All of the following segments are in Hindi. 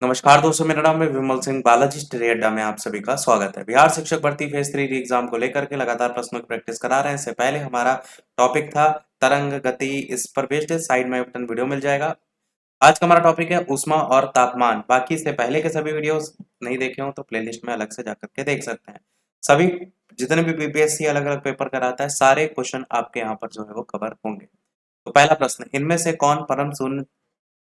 नमस्कार दोस्तों, मेरा नाम है विमल सिंह। बालाजी स्टडी अड्डा में आप सभी का स्वागत है। बिहार शिक्षक भर्ती फेज 3 एग्जाम को लेकर के लगातार प्रश्नों की प्रैक्टिस करा रहे हैं। इससे पहले हमारा टॉपिक था तरंग गति, इस पर बेस्ड साइड में बटन वीडियो मिल जाएगा। आज का हमारा टॉपिक है ऊष्मा और तापमान। बाकी इससे पहले के सभी वीडियोस नहीं देखे हो तो प्लेलिस्ट में अलग से जाकर के देख सकते हैं। सभी जितने भी बीपीएससी अलग अलग पेपर कराता है, सारे क्वेश्चन आपके यहाँ पर जो है वो कवर होंगे। तो पहला प्रश्न, इनमें से कौन परम शून्य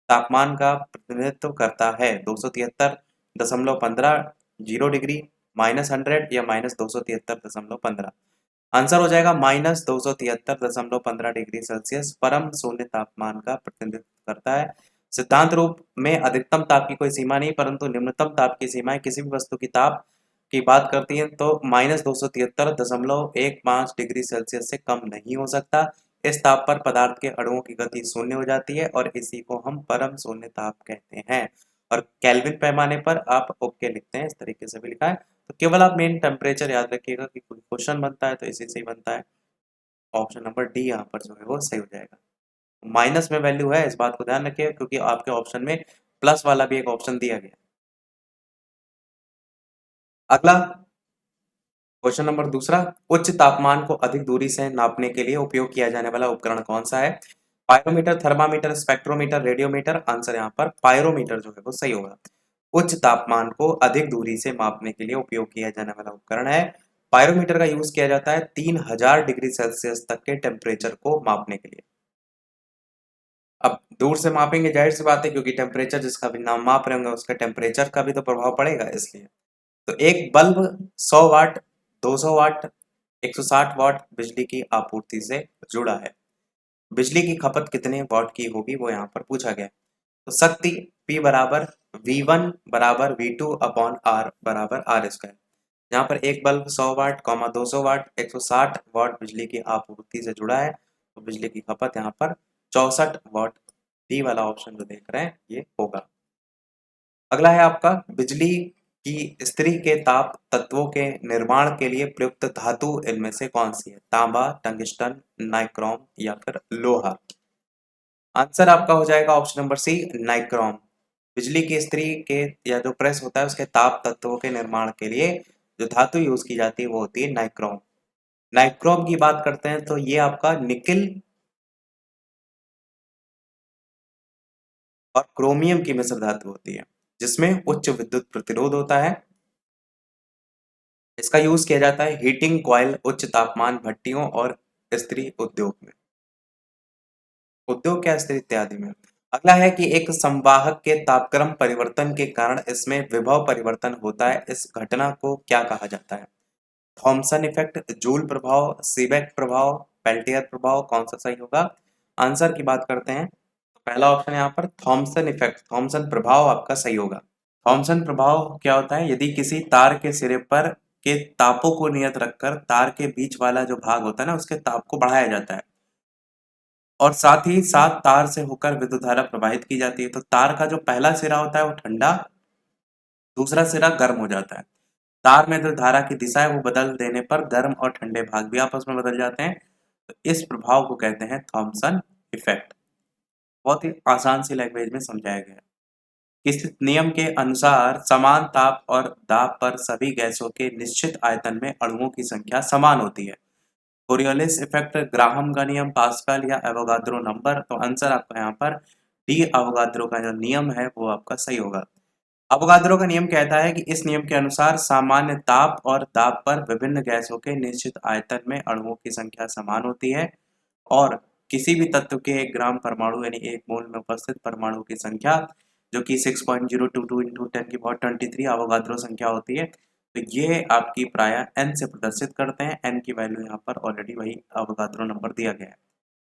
तापमान का प्रतिनिधित्व करता है? 273.15, 0 डिग्री, -100 या -273.15। आंसर हो जाएगा -273.15 डिग्री सेल्सियस परम शून्य तापमान का प्रतिनिधित्व करता है। सिद्धांत रूप में अधिकतम ताप की कोई सीमा नहीं, परंतु निम्नतम ताप की सीमाएं किसी भी वस्तु की ताप की बात करती हैं तो -273.15 डिग्री सेल्सियस से कम नहीं हो सकता। इस ताप पर पदार्थ के अणुओं की गति शून्य हो जाती है और इसी को हम परम शून्य ताप कहते हैं। और केल्विन पैमाने पर आप ओके लिखते हैं, इस तरीके से भी लिखा है। तो केवल आप मेन टेम्परेचर याद रखिएगा कि कोई क्वेश्चन बनता है तो इसी से ही बनता है। ऑप्शन नंबर डी यहाँ पर जो है वो सही हो जाएगा। माइनस में वैल्यू है, इस बात को ध्यान रखिएगा, क्योंकि आपके ऑप्शन में प्लस वाला भी एक ऑप्शन दिया गया। अगला क्वेश्चन नंबर दूसरा, उच्च तापमान को अधिक दूरी से नापने के लिए उपयोग किया जाने वाला उपकरण कौन सा है? Pyrometer, thermometer, spectrometer, radiometer. Answer यहाँ पर पायरोमीटर जो है वो सही होगा। उच्च तापमान को अधिक दूरी से मापने के लिए उपयोग किया जाने वाला उपकरण है। पायरोमीटर का यूज किया जाता है 3000 डिग्री सेल्सियस तक के टेम्परेचर को मापने के लिए। अब दूर से मापेंगे, जाहिर सी बात है, क्योंकि टेम्परेचर जिसका भी नाम माप रहे होंगे उसका टेम्परेचर का भी तो प्रभाव पड़ेगा, इसलिए। तो एक बल्ब 100 वाट, 200 वाट, 160 वाट बिजली की आपूर्ति से जुड़ा है। बिजली की खपत कितने वाट की होगी वो यहाँ पर पूछा गया है। तो शक्ति P बराबर V1 बराबर V2 अपॉन R बराबर R स्क्वायर। यहाँ पर एक बल्ब 100 वाट, 200 वाट, 160 वाट बिजली की आपूर्ति से जुड़ा है, तो बिजली की खपत यहाँ पर 64 वाट। डी वाला ऑप्शन जो देख रहे हैं ये होगा। अगला है आपका, बिजली की स्त्री के ताप तत्वों के निर्माण के लिए प्रयुक्त धातु इनमें से कौन सी है? तांबा, टंगस्टन, नाइक्रोम या फिर लोहा। आंसर आपका हो जाएगा ऑप्शन नंबर सी, नाइक्रोम। बिजली की स्त्री के या जो प्रेस होता है उसके ताप तत्वों के निर्माण के लिए जो धातु यूज की जाती है वो होती है नाइक्रोम। नाइक्रोम की बात करते हैं तो ये आपका निकिल और क्रोमियम की मिश्र धातु होती है, जिसमें उच्च विद्युत प्रतिरोध होता है। इसका यूज किया जाता है हीटिंग कॉइल, उच्च तापमान भट्टियों और स्त्री उद्योग में, उद्योग क्या स्त्री इत्यादि में। अगला है कि एक संवाहक के तापक्रम परिवर्तन के कारण इसमें विभव परिवर्तन होता है, इस घटना को क्या कहा जाता है? थॉमसन इफेक्ट, जूल प्रभाव, सीबेक प्रभाव, पेल्टियर प्रभाव। कौन सा सही होगा? आंसर की बात करते हैं तो पहला ऑप्शन यहाँ पर थॉमसन इफेक्ट, थॉमसन प्रभाव आपका सही होगा। थॉमसन प्रभाव क्या होता है? यदि किसी तार के सिरे पर के तापों को नियत रखकर तार के बीच वाला जो भाग होता है ना उसके ताप को बढ़ाया जाता है और साथ ही साथ तार से होकर विद्युत धारा प्रवाहित की जाती है, तो तार का जो पहला सिरा होता है वो ठंडा, दूसरा सिरा गर्म हो जाता है। तार में जो धारा की दिशा है वो बदल देने पर गर्म और ठंडे भाग भी आपस में बदल जाते हैं, तो इस प्रभाव को कहते हैं थॉमसन इफेक्ट। बहुत ही आसान सी लैंग्वेज में समझाया गया है। किस नियम के अनुसार समान ताप और दाब पर सभी गैसों के निश्चित आयतन में अणुओं की संख्या समान होती है? कोरियोलिस इफेक्ट, ग्राहम का नियम, पास्कल या एवोगाद्रो नंबर। तो आंसर आपका यहाँ पर डी, एवोगाद्रो का जो नियम है वो आपका सही होगा। अवोगाद्रो का नियम कहता है कि इस नियम के अनुसार सामान्य ताप और दाब पर विभिन्न गैसों के निश्चित आयतन में अणुओं की संख्या समान होती है और किसी भी तत्व के 1 ग्राम परमाणु यानी 1 मोल में उपस्थित परमाणु की संख्या जो कि 6.022 इंटू 10 की पावर 23 अवोगाद्रो संख्या होती है, तो ये आपकी प्राय n से प्रदर्शित करते हैं। n की वैल्यू यहाँ पर ऑलरेडी वही अवोगाद्रो नंबर दिया गया है,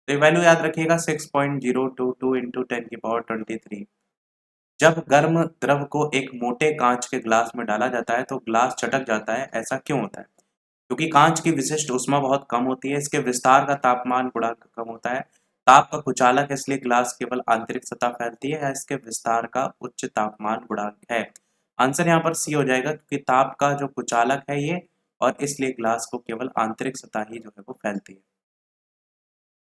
तो ये वैल्यू याद रखिएगा 6.022 इंटू 10 की पावर 23। जब गर्म द्रव को एक मोटे कांच के ग्लास में डाला जाता है तो ग्लास चटक जाता है, ऐसा क्यों होता है? क्योंकि कांच की विशिष्ट ऊष्मा बहुत कम होती है, इसके विस्तार का तापमान गुणांक कम होता है। ताप का कुचालक इसलिए ग्लास केवल आंतरिक सतह फैलती है या इसके विस्तार का उच्च तापमान गुणांक है? आंसर यहाँ पर सी हो जाएगा, क्योंकि ताप का जो कुचालक है ये, और इसलिए ग्लास को केवल आंतरिक सतह ही जो है वो फैलती है।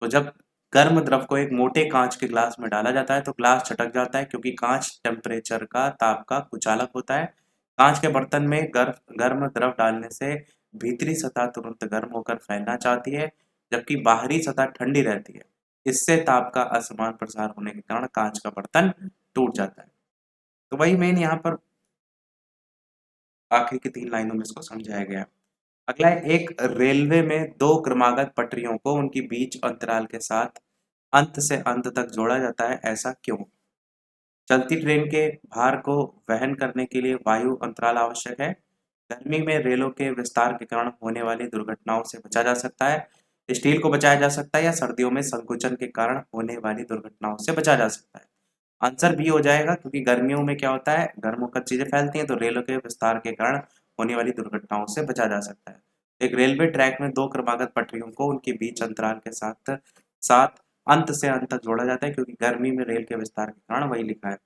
तो जब गर्म द्रव को एक मोटे कांच के ग्लास में डाला जाता है तो ग्लास छटक जाता है क्योंकि कांच टेम्परेचर का ताप का कुचालक होता है। कांच के बर्तन में गर्म द्रव डालने से भीतरी सतह तुरंत गर्म होकर फैलना चाहती है, जबकि बाहरी सतह ठंडी रहती है। इससे ताप का असमान प्रसार होने के कारण कांच का बर्तन टूट जाता है। तो वही मेन यहाँ पर आखिर की 3 लाइनों में इसको समझाया गया है। अगला है, एक रेलवे में 2 क्रमागत पटरियों को उनकी बीच अंतराल के साथ अंत से अंत तक जोड़ा जाता है, ऐसा क्यों? चलती ट्रेन के भार को वहन करने के लिए वायु अंतराल आवश्यक है। गर्मी में रेलों के विस्तार के कारण होने वाली दुर्घटनाओं से बचा जा सकता है। स्टील को बचाया जा सकता है या सर्दियों में संकुचन के कारण होने वाली दुर्घटनाओं से बचा जा सकता है। आंसर बी हो जाएगा, क्योंकि गर्मियों में क्या होता है, गर्म होकर चीजें फैलती हैं तो रेलों के विस्तार के कारण होने वाली दुर्घटनाओं से बचा जा सकता है। एक रेलवे ट्रैक में 2 क्रमागत पटरियों को उनके बीच अंतराल के साथ साथ अंत से अंत तक जोड़ा जाता है, क्योंकि गर्मी में रेल के विस्तार के कारण, वही लिखा है।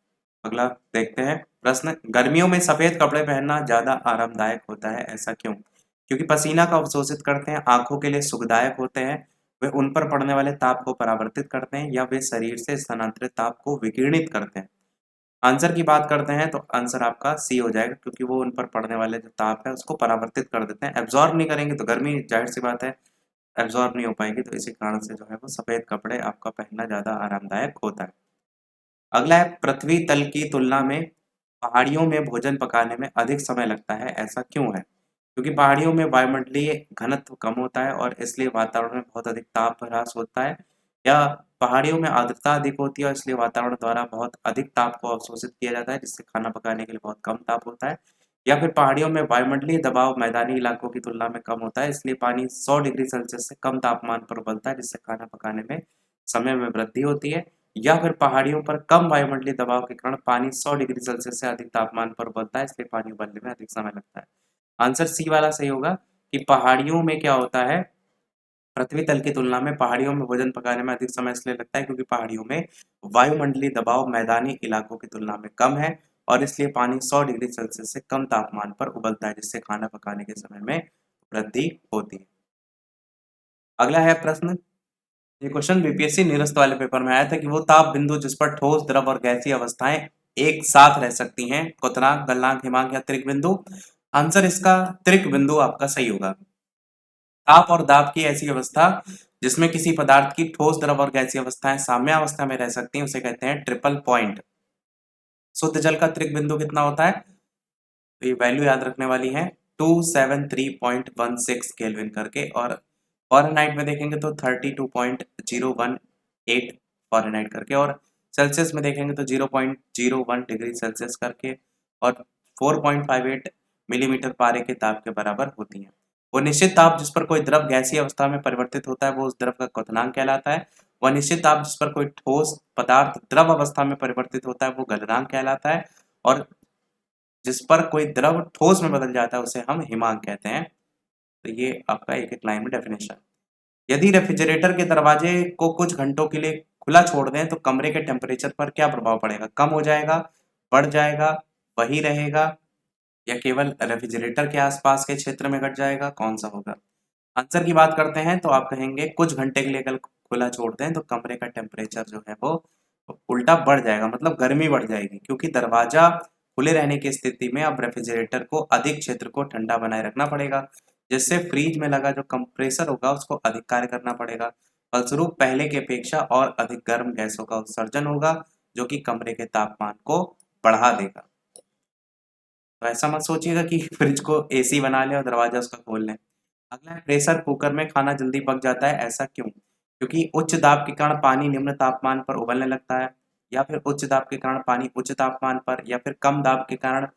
अगला देखते हैं प्रश्न, गर्मियों में सफेद कपड़े पहनना ज्यादा आरामदायक होता है, ऐसा क्यों? क्योंकि पसीना को अवशोषित करते हैं, आंखों के लिए सुखदायक होते हैं, वे उन पर पड़ने वाले ताप को परावर्तित करते हैं या वे शरीर से स्थानांतरित ताप को विकिरणित करते हैं। आंसर की बात करते हैं तो आंसर आपका सी हो जाएगा, क्योंकि वो उन पर पड़ने वाले जो ताप है उसको परावर्तित कर देते हैं। एब्जॉर्ब नहीं करेंगे तो गर्मी जाहिर सी बात है एब्जॉर्ब नहीं हो पाएगी, तो इसी कारण से जो है वो सफेद कपड़े आपका पहनना ज्यादा आरामदायक होता है। अगला है, पृथ्वी तल की तुलना में पहाड़ियों में भोजन पकाने में अधिक समय लगता है, ऐसा क्यों है? क्योंकि पहाड़ियों में वायुमंडलीय घनत्व कम होता है और इसलिए वातावरण में बहुत अधिक ताप ह्रास होता है, या पहाड़ियों में आर्द्रता अधिक होती है और इसलिए वातावरण द्वारा बहुत अधिक ताप को अवशोषित किया जाता है, जिससे खाना पकाने के लिए बहुत कम ताप होता है, या फिर पहाड़ियों में वायुमंडलीय दबाव मैदानी इलाकों की तुलना में कम होता है, इसलिए पानी 100 डिग्री सेल्सियस से कम तापमान पर उबलता है, जिससे खाना पकाने में समय में वृद्धि होती है, या फिर पहाड़ियों पर कम वायुमंडलीय दबाव के कारण पानी 100 डिग्री सेल्सियस से अधिक तापमान पर उबलता है, इसलिए पानी उबलने में अधिक समय लगता है। आंसर सी वाला सही होगा, कि पहाड़ियों में क्या होता है, पृथ्वी तल की तुलना में पहाड़ियों में भोजन पकाने में अधिक समय इसलिए लगता है क्योंकि पहाड़ियों में वायुमंडलीय दबाव मैदानी इलाकों की तुलना में कम है और इसलिए पानी 100 डिग्री सेल्सियस से कम तापमान पर उबलता है, जिससे खाना पकाने के समय में वृद्धि होती है। अगला है प्रश्न, ये क्वेश्चन बीपीएससी निरस्त वाले पेपर में आया था कि वो ताप बिंदु जिस पर ठोस, द्रव और गैसीय अवस्थाएं एक साथ रह सकती हैं, क्वथनांक, गलनांक, हिमांक या त्रिक बिंदु? आंसर इसका त्रिक बिंदु आपका सही होगा। ताप और दाब की ऐसी अवस्था जिसमें किसी पदार्थ की ठोस, द्रव और गैसीय अवस्थाएं साम्यावस्था में रह सकती हैं उसे कहते हैं ट्रिपल पॉइंट। शुद्ध जल का त्रिक बिंदु कितना होता है, तो ये वैल्यू याद रखने वाली है, 273.16 केल्विन करके, और फॉरेनहाइट में देखेंगे तो 32.018 फॉरेनहाइट करके, और सेल्सियस में देखेंगे तो 0.01 डिग्री सेल्सियस करके, और 4.58 मिलीमीटर पारे के ताप के बराबर होती है। वो निश्चित ताप जिस पर कोई द्रव गैसीय अवस्था में परिवर्तित होता है वो उस द्रव का क्वथनांक कहलाता है। वह निश्चित ताप जिस पर कोई ठोस पदार्थ द्रव अवस्था में परिवर्तित होता है वो गलनांक कहलाता है, और जिस पर कोई द्रव ठोस में बदल जाता है उसे हम हिमांक कहते हैं। तो ये आपका एक एक लाइन में डेफिनेशन। यदि रेफ्रिजरेटर के दरवाजे को कुछ घंटों के लिए खुला छोड़ दें तो कमरे के टेम्परेचर पर क्या प्रभाव पड़ेगा? कम हो जाएगा, बढ़ जाएगा, वही रहेगा, या केवल रेफ्रिजरेटर के आसपास के क्षेत्र में घट जाएगा? कौन सा होगा? आंसर की बात करते हैं तो आप कहेंगे कुछ घंटे के लिए अगर खुला छोड़ दें तो कमरे का टेम्परेचर जो है वो उल्टा बढ़ जाएगा, मतलब गर्मी बढ़ जाएगी, क्योंकि दरवाजा खुले रहने की स्थिति में अब रेफ्रिजरेटर को अधिक क्षेत्र को ठंडा बनाए रखना पड़ेगा, जिससे फ्रीज में लगा जो कंप्रेसर होगा उसको अधिक कार्य करना पड़ेगा। फलस्वरूप पहले की अपेक्षा और अधिक गर्म गैसों का उत्सर्जन होगा, जो कि कमरे के तापमान को बढ़ा देगा। तो ऐसा मत सोचिएगा कि फ्रिज को एसी बना लें और दरवाजा उसका खोल लें। अगला है, प्रेशर कुकर में खाना जल्दी पक जाता है, ऐसा क्यों? क्योंकि उच्च दाब के कारण पानी निम्न तापमान पर उबलने लगता है, या फिर उच्च दाब के कारण पानी उच्च तापमान पर, या फिर कम दाब के कारण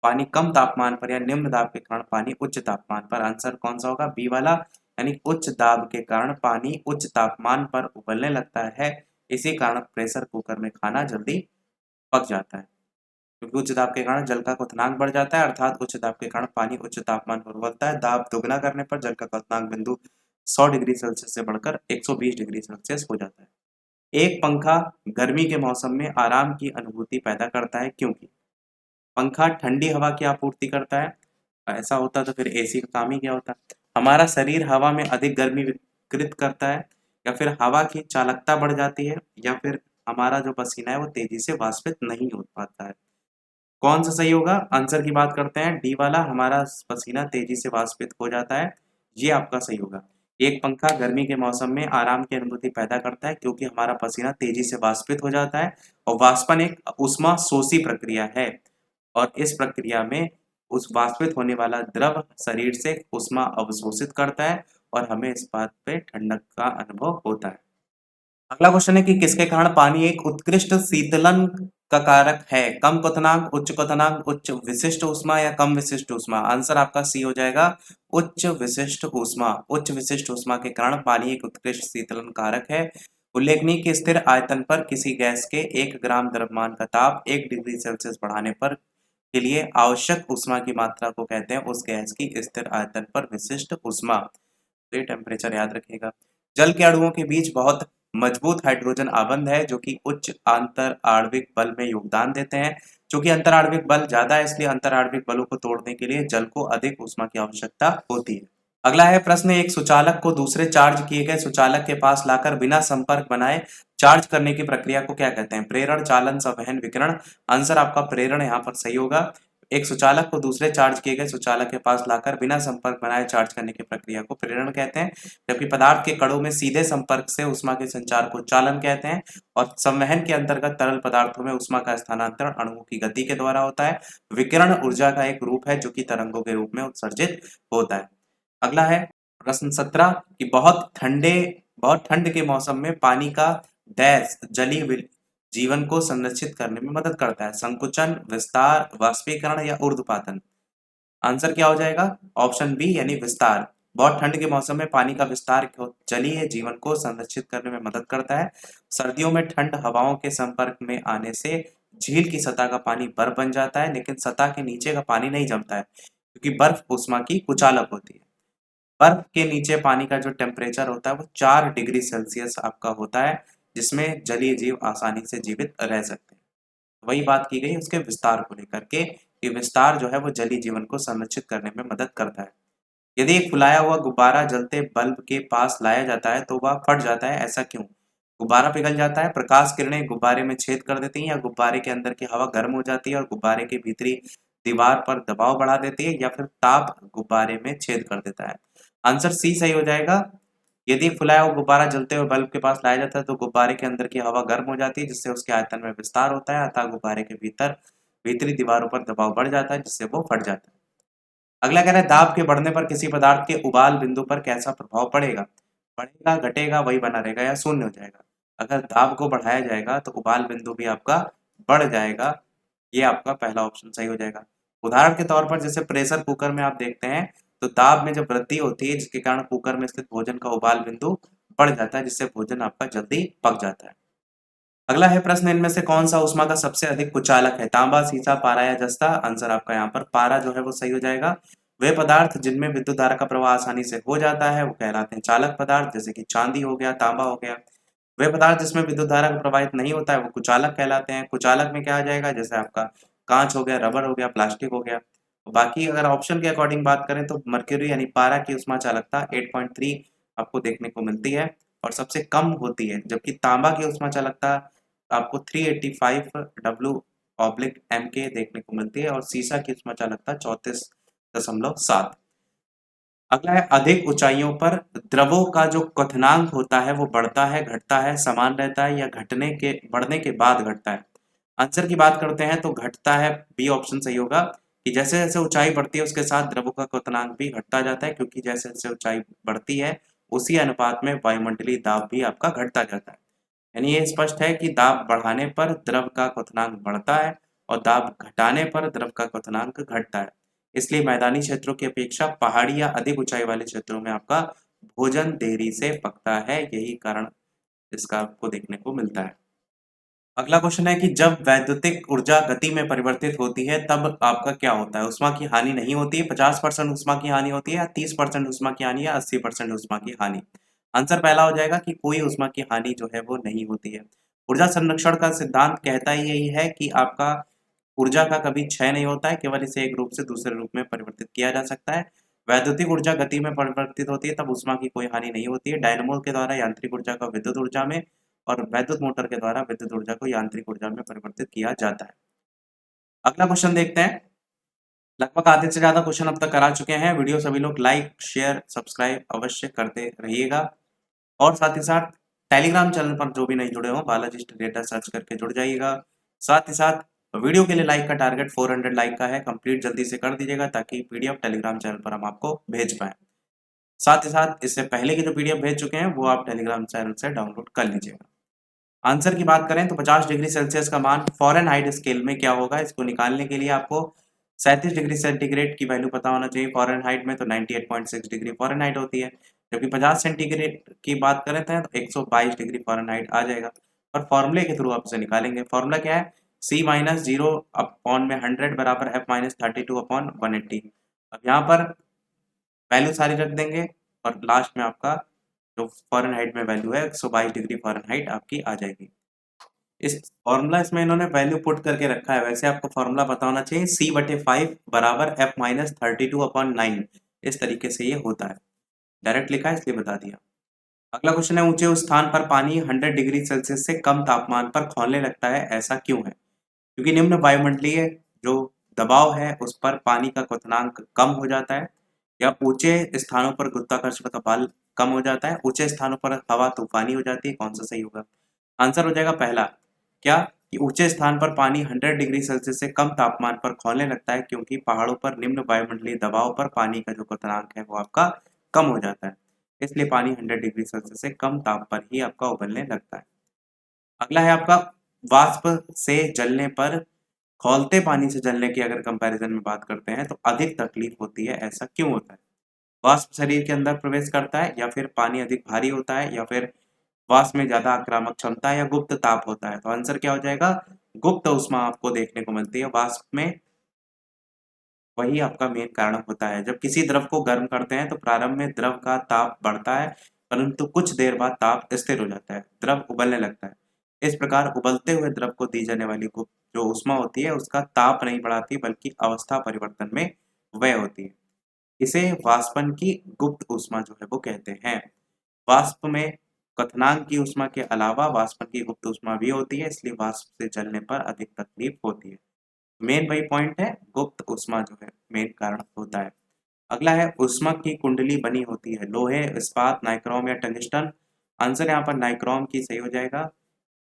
पानी कम तापमान पर, या निम्न दाब के कारण पानी उच्च तापमान पर। आंसर कौन सा होगा? बी वाला, यानी उच्च दाब के कारण पानी उच्च तापमान पर उबलने लगता है, इसी कारण प्रेशर कुकर में खाना जल्दी पक जाता है। क्योंकि उच्च दाब के कारण जल का क्वथनांक बढ़ जाता है, अर्थात उच्च दाब के कारण पानी उच्च तापमान पर उबलता है। दाब दोगुना करने पर जल का क्वथनांक बिंदु 100 डिग्री सेल्सियस से बढ़कर 120 डिग्री सेल्सियस हो जाता है। एक पंखा गर्मी के मौसम में आराम की अनुभूति पैदा करता है, क्योंकि पंखा ठंडी हवा की आपूर्ति करता है। ऐसा होता तो फिर एसी का काम ही क्या होता? हमारा शरीर हवा में अधिक गर्मी विकृत करता है, या फिर हवा की चालकता बढ़ जाती है, या फिर हमारा जो पसीना है वो तेजी से वाष्पित नहीं हो पाता है। कौन सा सही होगा? आंसर की बात करते हैं, डी वाला, हमारा पसीना तेजी से वाष्पित हो जाता है, ये आपका सही होगा। एक पंखा गर्मी के मौसम में आराम की अनुभूति पैदा करता है क्योंकि हमारा पसीना तेजी से वाष्पित हो जाता है, और वाष्पन एक ऊष्मा शोषी प्रक्रिया है, और इस प्रक्रिया में उस वाष्पित होने वाला द्रव शरीर से ऊष्मा अवशोषित करता है और हमें इस बात पे ठंडक का अनुभव होता है। अगला क्वेश्चन है कि किसके कारण पानी एक उत्कृष्ट शीतलन का कारक है? कम क्वथनांक, उच्च क्वथनांक, उच्च विशिष्ट ऊष्मा या कम विशिष्ट ऊष्मा? आंसर आपका सी हो जाएगा, उच्च विशिष्ट ऊष्मा। उच्च विशिष्ट ऊष्मा के कारण पानी एक उत्कृष्ट शीतलन कारक है। उल्लेखनीय कि स्थिर आयतन पर किसी गैस के 1 ग्राम द्रव्यमान का ताप 1 डिग्री सेल्सियस बढ़ाने पर के लिए आवश्यक ऊष्मा की मात्रा को कहते हैं उस गैस की स्थिर आयतन पर विशिष्ट ऊष्मा। तो ये टेम्परेचर याद रखिएगा। जल के अणुओं के बीच बहुत मजबूत हाइड्रोजन आबंध है जो कि उच्च अंतर आणविक बल में योगदान देते हैं। चूंकि अंतर आणविक बल ज्यादा है, इसलिए अंतर आणविक बलों को तोड़ने के लिए जल को अधिक ऊष्मा की आवश्यकता होती है। अगला है प्रश्न, एक सुचालक को दूसरे चार्ज किए गए सुचालक के पास लाकर बिना संपर्क बनाए चार्ज करने की प्रक्रिया को क्या कहते हैं? प्रेरण, चालन, संवहन, विकिरण? आंसर आपका प्रेरण यहाँ पर सही होगा। एक सुचालक को दूसरे चार्ज किए गए सुचालक के पास लाकर बिना संपर्क बनाए चार्ज करने की प्रक्रिया को प्रेरण कहते हैं, जबकि पदार्थ के कणों में सीधे संपर्क से ऊष्मा के संचार को चालन कहते हैं, और संवहन के अंतर्गत तरल पदार्थों में ऊष्मा का स्थानांतरण अणुओं की गति के द्वारा होता है। विकिरण ऊर्जा का एक रूप है जो कि तरंगों के रूप में उत्सर्जित होता है। अगला है प्रश्न 17 कि बहुत ठंड के मौसम में पानी का डैश जलीय जीवन को संरक्षित करने में मदद करता है? संकुचन, विस्तार, वाष्पीकरण या ऊर्ध्वपातन? आंसर क्या हो जाएगा? ऑप्शन बी यानी विस्तार। बहुत ठंड के मौसम में पानी का विस्तार जलीय जीवन को संरक्षित करने में मदद करता है। सर्दियों में ठंड हवाओं के संपर्क में आने से झील की सतह का पानी बर्फ बन जाता है, लेकिन सतह के नीचे का पानी नहीं जमता है क्योंकि बर्फ ऊष्मा की कुचालक होती है। बर्फ के नीचे पानी का जो टेम्परेचर होता है वो 4 डिग्री सेल्सियस आपका होता है, जिसमें जलीय जीव आसानी से जीवित रह सकते हैं। वही बात की गई उसके विस्तार को लेकर के कि विस्तार जो है वो जलीय जीवन को संरक्षित करने में मदद करता है। यदि एक फुलाया हुआ गुब्बारा जलते बल्ब के पास लाया जाता है तो वह फट जाता है, ऐसा क्यों? गुब्बारा पिघल जाता है, प्रकाश किरणें गुब्बारे में छेद कर देती हैं, या गुब्बारे के अंदर की हवा गर्म हो जाती है और गुब्बारे के भीतरी दीवार पर दबाव बढ़ा देती है, या फिर ताप गुब्बारे में छेद कर देता है? आंसर सी सही हो जाएगा। यदि फुलाया हुआ गुब्बारा जलते हुए बल्ब के पास लाया जाता है तो गुब्बारे के अंदर की हवा गर्म हो जाती है जिससे उसके आयतन में विस्तार होता है, अतः गुब्बारे के भीतर भीतरी दीवारों पर दबाव बढ़ जाता है जिससे वो फट जाता है। अगला कह रहा है दाब के बढ़ने पर किसी पदार्थ के उबाल बिंदु पर कैसा प्रभाव पड़ेगा? बढ़ेगा, घटेगा, वही बना रहेगा या शून्य हो जाएगा? अगर दाब को बढ़ाया जाएगा तो उबाल बिंदु भी आपका बढ़ जाएगा, ये आपका पहला ऑप्शन सही हो जाएगा। उदाहरण के तौर पर जैसे प्रेशर कुकर में आप देखते हैं तो दाब में जब वृद्धि होती है जिसके कारण कुकर में स्थित भोजन का उबाल बिंदु बढ़ जाता है जिससे भोजन आपका जल्दी पक जाता है। अगला है प्रश्न, इनमें से कौन सा ऊष्मा का सबसे अधिक कुचालक है? तांबा, सीसा, पारा या जस्ता? आंसर आपका यहाँ पर पारा जो है वो सही हो जाएगा। वे पदार्थ जिनमें विद्युत धारा का प्रवाह आसानी से हो जाता है वो कहलाते हैं चालक पदार्थ, जैसे कि चांदी हो गया, तांबा हो गया। वे पदार्थ जिसमें विद्युत धारा का प्रवाहित नहीं होता है वो कुचालक कहलाते हैं। कुचालक में क्या आ जाएगा? जैसे आपका कांच हो गया, रबर हो गया, प्लास्टिक हो गया। बाकी अगर ऑप्शन के अकॉर्डिंग बात करें तो मर्क्यूरी यानी पारा की ऊष्मा चालकता 8.3 आपको देखने को मिलती है और सबसे कम होती है, जबकि तांबा की ऊष्मा चालकता आपको 385 W/M के देखने को मिलती है और सीसा की ऊष्मा चालकता 34.7। अगला है अधिक ऊंचाइयों पर द्रवों का जो क्वथनांक होता है वो बढ़ता है, घटता है, समान रहता है या बढ़ने के बाद घटता है? आंसर की बात करते हैं तो घटता है, बी ऑप्शन सही होगा कि जैसे जैसे ऊंचाई बढ़ती है उसके साथ द्रवों का क्वथनांक भी घटता जाता है, क्योंकि जैसे जैसे ऊंचाई बढ़ती है उसी अनुपात में वायुमंडलीय दाब भी आपका घटता जाता है। यानी ये स्पष्ट है कि दाब बढ़ाने पर द्रव का क्वथनांक बढ़ता है और दाब घटाने पर द्रव का क्वथनांक घटता है। इसलिए मैदानी क्षेत्रों की अपेक्षा पहाड़ी या अधिक ऊंचाई वाले क्षेत्रों में आपका भोजन देरी से पकता है, यही कारण इसका आपको देखने को मिलता है। अगला क्वेश्चन है कि जब वैद्युतिक ऊर्जा गति में परिवर्तित होती है तब आपका क्या होता है? ऊष्मा की हानि नहीं होती है, 50% ऊष्मा की हानि होती है, या 30% ऊष्मा की हानि, या 80% ऊष्मा की हानि? आंसर पहला हो जाएगा कि कोई ऊष्मा की हानि जो है वो नहीं होती है। ऊर्जा संरक्षण का सिद्धांत कहता ही यही है कि आपका ऊर्जा का कभी क्षय नहीं होता है, केवल इसे एक रूप से दूसरे रूप में परिवर्तित किया जा सकता है। वैद्युतिक ऊर्जा गति में परिवर्तित होती है तब ऊष्मा की कोई हानि नहीं होती है। डायनेमो के द्वारा यांत्रिक ऊर्जा को विद्युत ऊर्जा में और वैद्युत मोटर के द्वारा विद्युत ऊर्जा को यांत्रिक ऊर्जा में परिवर्तित किया जाता है। अगला क्वेश्चन देखते हैं। लगभग आधे से ज्यादा क्वेश्चन अब तक करा चुके हैं। वीडियो सभी लोग लाइक शेयर सब्सक्राइब अवश्य करते रहिएगा और साथ ही साथ टेलीग्राम चैनल पर जो भी नहीं जुड़े हो बालाजी स्टडी डेटा सर्च करके जुड़ जाइएगा। साथ ही साथ वीडियो के लिए लाइक का टारगेट 400 लाइक का है, कंप्लीट जल्दी से कर दीजिएगा ताकि पीडीएफ टेलीग्राम चैनल पर हम आपको भेज पाए। साथ ही साथ इससे पहले की जो पीडीएफ भेज चुके हैं वो आप टेलीग्राम चैनल से डाउनलोड कर लीजिएगा। आंसर की बात करें तो 50 डिग्री सेल्सियस का मान फ़ारेनहाइट स्केल में क्या होगा, इसको निकालने के लिए आपको 37 डिग्री सेंटीग्रेड की वैल्यू पता होना चाहिए। फ़ारेनहाइट में तो 98.6 डिग्री फ़ारेनहाइट होती है, जबकि 50 सेंटीग्रेड की बात करें तो 122 डिग्री फ़ारेनहाइट आ जाएगा। और फॉर्मूले के थ्रू आप इसे निकालेंगे। फॉर्मूला क्या है, C माइनस 0 अपॉन में 100 बराबर F माइनस 32 अपॉन 180। अब यहाँ पर वैल्यू सारी रख देंगे और लास्ट में आपका जो फ़ारेनहाइट में वैल्यू है 122 डिग्री फ़ारेनहाइट आपकी आ जाएगी। इस फॉर्मूला इसमें इन्होंने वैल्यू पुट करके रखा है, वैसे आपको फॉर्मूला पता होना चाहिए। C/5 बराबर F माइनस 32 अपॉन 9, इस तरीके से ये होता है। डायरेक्ट लिखा है इसलिए बता दिया। अगला क्वेश्चन है, ऊंचे स्थान पर पानी 100 डिग्री सेल्सियस से कम तापमान पर खौलने लगता है, ऐसा क्यों है? क्योंकि निम्न वायुमंडलीय जो दबाव है उस पर पानी का क्वथनांक कम हो जाता है, या ऊंचे स्थानों पर गुरुत्वाकर्षण का बल कम हो जाता है, ऊंचे स्थानों पर हवा तूफानी हो जाती है। कौन सा सही होगा? आंसर हो जाएगा पहला, क्या कि ऊंचे स्थान पर पानी 100 डिग्री सेल्सियस से कम तापमान पर खौलने लगता है क्योंकि पहाड़ों पर निम्न वायुमंडलीय दबाव पर पानी का जो क्वथनांक है वो आपका कम हो जाता है, इसलिए पानी 100 डिग्री सेल्सियस से कम ताप पर ही आपका उबलने लगता है। अगला है आपका, वाष्प से जलने पर खौलते पानी से जलने की अगर कंपैरिजन में बात करते हैं तो अधिक तकलीफ होती है, ऐसा क्यों होता है? वाष्प शरीर के अंदर प्रवेश करता है, या फिर पानी अधिक भारी होता है, या फिर वाष्प में ज्यादा आक्रामक क्षमता है, या गुप्त ताप होता है? तो आंसर क्या हो जाएगा, गुप्त ऊष्मा आपको देखने को मिलती है वाष्प में, वही आपका मेन कारण होता है। जब किसी द्रव को गर्म करते हैं तो प्रारंभ में द्रव का ताप बढ़ता है, परंतु कुछ देर बाद ताप स्थिर हो जाता है, द्रव उबलने लगता है। इस प्रकार उबलते हुए द्रव को दी जाने वाली गुप्त जो ऊष्मा होती है उसका ताप नहीं बढ़ाती बल्कि अवस्था परिवर्तन में व्यय होती है। इसे वाष्पन की गुप्त ऊष्मा जो है वो कहते हैं। वाष्प में क्वथनांक की ऊष्मा के अलावा वाष्पन की गुप्त ऊष्मा भी होती है, इसलिए वाष्प से जलने पर अधिक तकलीफ होती है। मेन वही पॉइंट है, गुप्त ऊष्मा जो है मेन कारण होता है। अगला है, ऊष्मा की कुंडली बनी होती है लोहे इस्पात नाइक्रोम या टंगस्टन? आंसर यहाँ पर नाइक्रोम की सही हो जाएगा।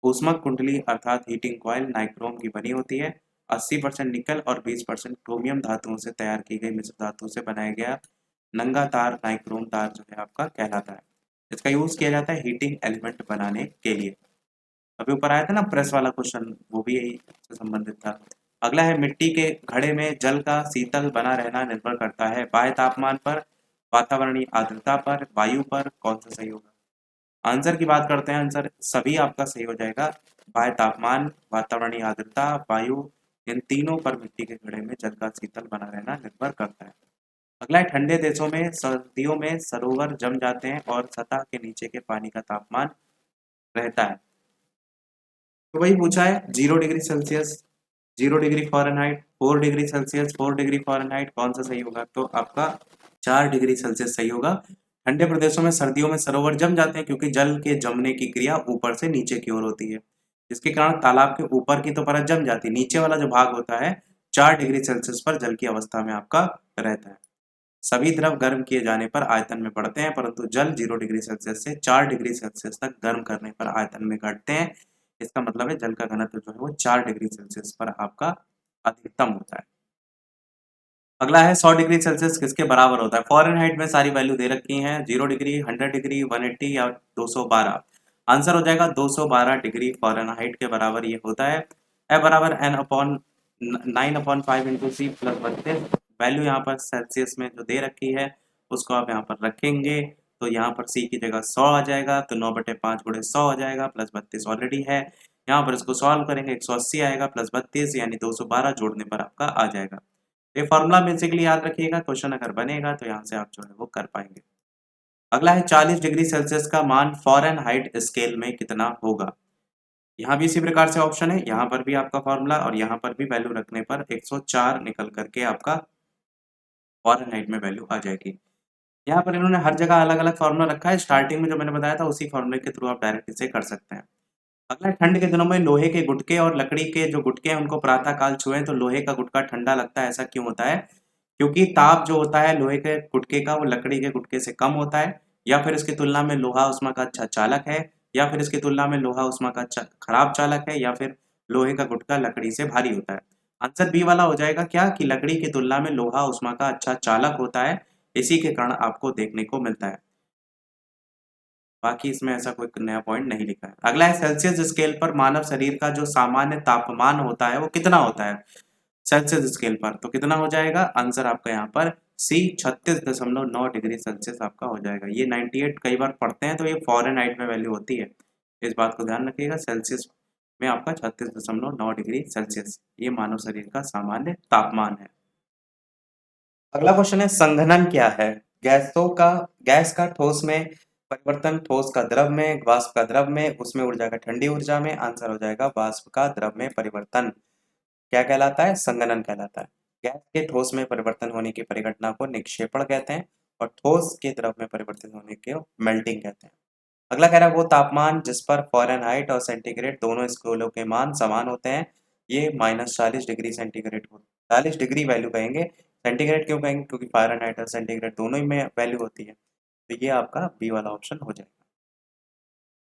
ऊष्मक कुंडली अर्थात हीटिंग कॉइल नाइक्रोम की बनी होती है। 80% निकल और 20% क्रोमियम धातुओं से तैयार की गई मिश्र धातु से बनाया गया नंगा तार नाइक्रोम तार जो है आपका कहलाता है। इसका यूज किया जाता है हीटिंग एलिमेंट बनाने के लिए। अभी ऊपर आया था ना प्रेस वाला क्वेश्चन, वो भी यही से संबंधित था। अगला है, मिट्टी के घड़े में जल का शीतल बना रहना निर्भर करता है बाह्य तापमान पर, वातावरणीय आर्द्रता पर, वायु पर? कौन सा सही होगा? आंसर की बात करते हैं, आंसर सभी आपका सही हो जाएगा। बाह्य तापमान, वातावरणीय आर्द्रता, वायु, इन तीनों पर मिट्टी के घड़े में जल का शीतल बना रहना निर्भर करता है। अगला है, ठंडे देशों में सर्दियों में सरोवर जम जाते हैं और सतह के नीचे के पानी का तापमान रहता है। तो वही पूछा है, 0 degree Celsius, 0 degree Fahrenheit, 4 degree Celsius, 4 degree Fahrenheit, कौन सा सही होगा? तो आपका 4 डिग्री सेल्सियस सही होगा। ठंडे प्रदेशों में सर्दियों में सरोवर जम जाते हैं क्योंकि जल के जमने की क्रिया ऊपर से नीचे की ओर होती है, जिसके कारण तालाब के ऊपर की तो परत जम जाती है, नीचे वाला जो भाग होता है 4 डिग्री सेल्सियस पर जल की अवस्था में आपका रहता है। सभी द्रव गर्म किए जाने पर आयतन में बढ़ते हैं, परंतु जल 0 डिग्री सेल्सियस से 4 डिग्री सेल्सियस तक गर्म करने पर आयतन में घटते हैं। इसका मतलब है जल का घनत्व जो है वो 4 डिग्री सेल्सियस पर आपका अधिकतम होता है। अगला है, 100 डिग्री सेल्सियस किसके बराबर होता है? फ़ारेनहाइट में सारी वैल्यू दे रखी हैं, 0 डिग्री, 100 डिग्री, 180 या 212। आंसर हो जाएगा 212 डिग्री फ़ारेनहाइट के बराबर ये होता है। F बराबर n upon 9/5 into c plus 32। Value यहाँ पर सेल्सियस में जो दे रखी है उसको आप यहाँ पर रखेंगे, तो यहाँ पर सी की जगह 100 आ जाएगा, तो 9/5 गुणे 100 आ जाएगा, प्लस 32 ऑलरेडी है। यहाँ पर इसको सॉल्व करेंगे, 180 आएगा प्लस 32 यानी 212 जोड़ने पर आपका आ जाएगा। ये फॉर्मूला बेसिकली याद रखिएगा, क्वेश्चन अगर बनेगा तो यहाँ से आप जो है वो कर पाएंगे। अगला है, 40 डिग्री सेल्सियस का मान फ़ारेनहाइट स्केल में कितना होगा? यहाँ भी इसी प्रकार से ऑप्शन है, यहाँ पर भी आपका फॉर्मूला और यहाँ पर भी वैल्यू रखने पर 104 निकल करके आपका फ़ारेनहाइट में वैल्यू आ जाएगी। यहाँ पर इन्होंने हर जगह अलग-अलग फ़ॉर्मूला रखा है, स्टार्टिंग में जो मैंने बताया था उसी फ़ॉर्मूले के थ्रू आप डायरेक्ट इसे कर सकते हैं। अगला ठंड के दिनों में लोहे के गुटके और लकड़ी के जो गुटके हैं उनको प्रातः काल छुएँ तो लोहे का गुटका ठंडा लगता है, ऐसा क्यों होता है? क्योंकि ताप जो होता है लोहे के गुटके का वो लकड़ी के गुटके से कम होता है, या फिर इसकी तुलना में लोहा ऊष्मा का अच्छा चालक है, या फिर इसकी तुलना में लोहा ऊष्मा का खराब चालक है, या फिर लोहे का गुटका लकड़ी से भारी होता है। आंसर बी वाला हो जाएगा क्या कि लकड़ी की तुलना में लोहा ऊष्मा का अच्छा चालक होता है, इसी के कारण आपको देखने को मिलता है। बाकी इसमें ऐसा कोई नया पॉइंट नहीं लिखा है। अगला है सेल्सियस स्केल पर मानव शरीर का जो सामान्य तापमान होता है वो कितना होता है? सेल्सियस स्केल पर तो कितना हो जाएगा? आंसर आपका यहाँ पर सी 36.9 डिग्री सेल्सियस आपका हो जाएगा। ये 98 कई बार पढ़ते हैं तो ये फ़ारेनहाइट में वैल्यू होती है। इस बात को ध्यान रखिएगा, सेल्सियस में आपका 36.9 डिग्री सेल्सियस ये मानव शरीर का सामान्य तापमान है। अगला क्वेश्चन है संघनन क्या है? गैस का ठोस में परिवर्तन, ठोस का द्रव में, वाष्प का द्रव में, उसमें ऊर्जा का ठंडी ऊर्जा में। आंसर हो जाएगा वाष्प का द्रव में परिवर्तन। क्या कहलाता है? संघनन कहलाता है। गैस के ठोस में परिवर्तन होने की परिघटना को निक्षेपण कहते हैं और ठोस के द्रव में परिवर्तित होने को मेल्टिंग कहते हैं। अगला कह रहा है वो तापमान जिस पर फ़ारेनहाइट और सेंटीग्रेड दोनों स्केलों के मान समान होते हैं, ये -40 डिग्री सेंटीग्रेड हो 40 डिग्री वैल्यू कहेंगे। सेंटीग्रेड क्यों कहेंगे? क्योंकि फ़ारेनहाइट और सेंटीग्रेड दोनों ही में वैल्यू होती है। तो ये आपका बी वाला ऑप्शन हो जाएगा।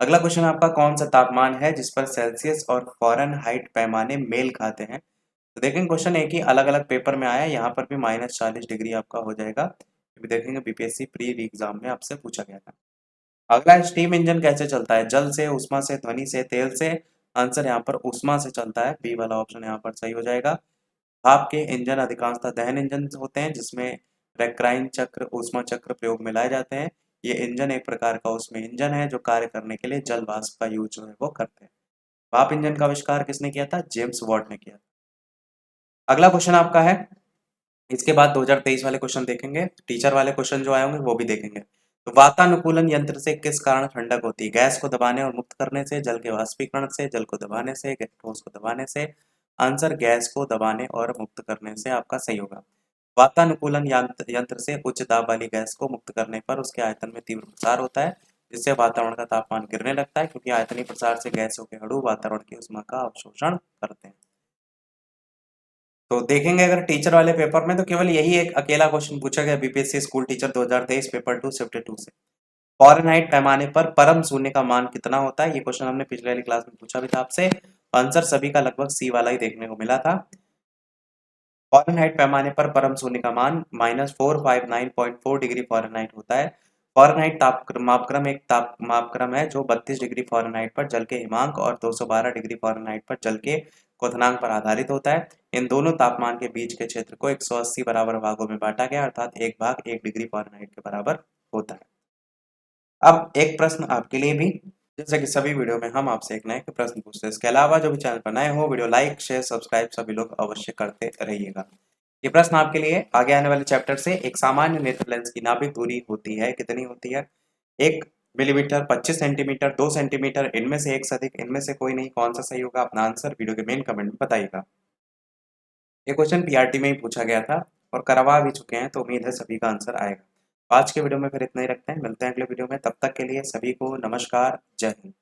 अगला क्वेश्चन आपका कौन सा तापमान है जिस पर सेल्सियस और फ़ारेनहाइट पैमाने मेल खाते हैं? तो देखेंगे क्वेश्चन एक ही अलग-अलग पेपर में आया है, यहाँ पर भी -40 डिग्री आपका हो जाएगा। अभी देखेंगे बीपीएससी प्री एग्जाम में आपसे पूछा गया था। अगला स्टीम इंजन कैसे चलता है? जल से, ऊष्मा से, ध्वनि से, तेल से। आंसर यहाँ पर ऊष्मा से चलता है, बी वाला ऑप्शन यहाँ पर सही हो जाएगा। भाप के इंजन अधिकांशतः दहन इंजन होते हैं जिसमें रैंकाइन चक्र, ऊष्मा चक्र प्रयोग में लाए जाते हैं। ये इंजन एक प्रकार का उसमें इंजन है जो कार्य करने के लिए जल वाष्प का यूज जो है वो करते हैं। भाप इंजन का आविष्कार किसने किया था? जेम्स वॉट ने किया। अगला क्वेश्चन आपका है, इसके बाद 2023 वाले क्वेश्चन देखेंगे, टीचर वाले क्वेश्चन जो आए होंगे वो भी देखेंगे। तो वातानुकूलन यंत्र से किस कारण ठंडक होती है? गैस को दबाने और मुक्त करने से, जल के वाष्पीकरण से, जल को दबाने से, ठोस को दबाने से। आंसर गैस को दबाने और मुक्त करने से आपका सही होगा। वातानुकूलन यंत्र से उच्च दाब वाली गैस को मुक्त करने पर उसके आयतन में तीव्र प्रसार होता है, जिससे वातावरण का तापमान गिरने लगता है, क्योंकि आयतनीय प्रसार से गैसों के अणु वातावरण की ऊष्मा का अवशोषण करते हैं। तो देखेंगे अगर टीचर वाले पेपर में तो केवल यही एक अकेला क्वेश्चन पूछा गया BPSC school teacher 2023 paper 2 shift 2 से। फ़ारेनहाइट पैमाने पर परम शून्य का मान कितना होता है? ये क्वेश्चन हमने पिछले वाली क्लास में पूछा भी था आपसे। आंसर सभी का लगभग सी वाला ही देखने को मिला था। फ़ारेनहाइट पैमाने पर परम शून्य का मान -459.4 डिग्री फ़ारेनहाइट होता है। फ़ारेनहाइट मापक्रम एक ताप मापक्रम है जो 32 डिग्री फ़ारेनहाइट पर जल के हिमांक और 212 डिग्री फ़ारेनहाइट पर जल के क्वथनांक पर आधारित होता है। इन दोनों तापमान के बीच के क्षेत्र को 180 बराबर भागों में बांटा गया, अर्थात एक भाग 1 डिग्री फ़ारेनहाइट के बराबर होता है। अब एक प्रश्न आपके लिए भी, जैसे कि सभी वीडियो में हम आपसे एक नए प्रश्न पूछते हैं। इसके अलावा जो भी चैनल पर नए हो, वीडियो लाइक शेयर सब्सक्राइब सभी लोग अवश्य करते रहिएगा। ये प्रश्न आपके लिए आगे आने वाले चैप्टर से, एक सामान्य नेत्र लेंस की नाभिक दूरी होती है, कितनी होती है? 1 मिलीमीटर, 25 सेंटीमीटर, 2 सेंटीमीटर, इनमें से एक से अधिक, इनमें से कोई नहीं। कौन सा सही होगा? अपना आंसर वीडियो के मेन कमेंट में बताइएगा। ये क्वेश्चन पीआरटी में ही पूछा गया था और करवा भी चुके हैं, तो उम्मीद है सभी का आंसर आएगा। आज के वीडियो में फिर इतना ही रखते हैं, मिलते हैं अगले वीडियो में। तब तक के लिए सभी को नमस्कार, जय हिंद।